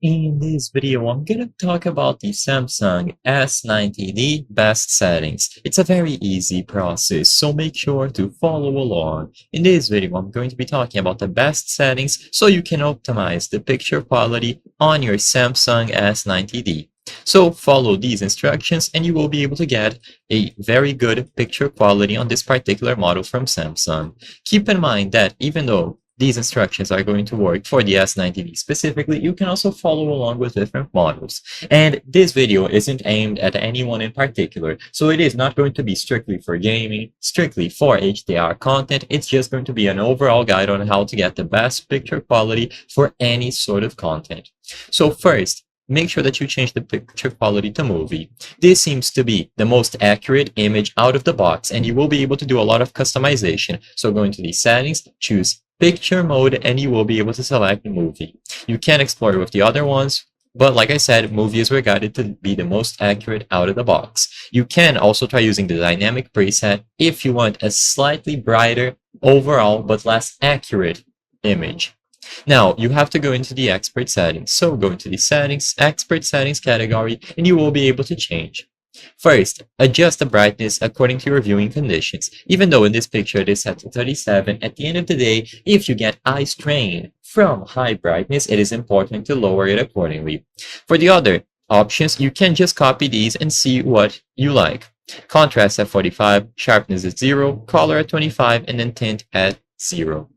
In this video, I'm going to talk about the Samsung S90D best settings. It's a very easy process, so make sure to follow along. In this video, I'm going to be talking about the best settings so you can optimize the picture quality on your Samsung S90D. So follow these instructions and you will be able to get a very good picture quality on this particular model from Samsung. Keep in mind that even though these instructions are going to work for the S90D specifically, you can also follow along with different models. And this video isn't aimed at anyone in particular, so it is not going to be strictly for gaming, strictly for HDR content. It's just going to be an overall guide on how to get the best picture quality for any sort of content. So first, make sure that you change the picture quality to movie. This seems to be the most accurate image out of the box, and you will be able to do a lot of customization. So go into the settings, choose picture mode, and you will be able to select movie. You can explore with the other ones, but like I said, movie is regarded to be the most accurate out of the box. You can also try using the dynamic preset if you want a slightly brighter overall but less accurate image. Now, you have to go into the expert settings. So go into the settings, expert settings category, and you will be able to change. First, adjust the brightness according to your viewing conditions. Even though in this picture it is set to 37, at the end of the day, if you get eye strain from high brightness, it is important to lower it accordingly. For the other options, you can just copy these and see what you like. Contrast at 45, sharpness at 0, color at 25, and then tint at 0.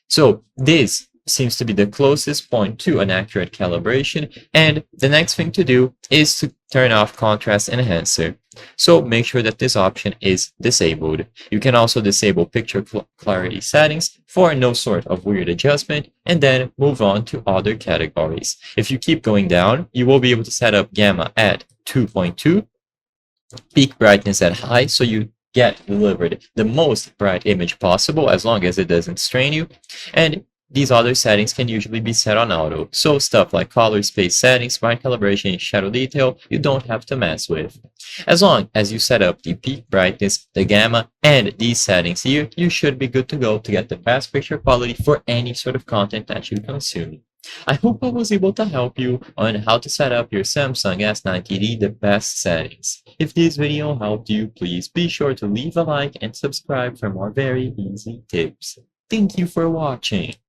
So this seems to be the closest point to an accurate calibration, and the next thing to do is to turn off contrast enhancer. So make sure that this option is disabled. You can also disable picture clarity settings for no sort of weird adjustment, and then move on to other categories. If you keep going down, you will be able to set up gamma at 2.2, peak brightness at high, so you get delivered the most bright image possible as long as it doesn't strain you, and these other settings can usually be set on auto, so stuff like color space settings, smart calibration, and shadow detail, you don't have to mess with. As long as you set up the peak brightness, the gamma, and these settings here, you should be good to go to get the best picture quality for any sort of content that you consume. I hope I was able to help you on how to set up your Samsung S90D the best settings. If this video helped you, please be sure to leave a like and subscribe for more very easy tips. Thank you for watching.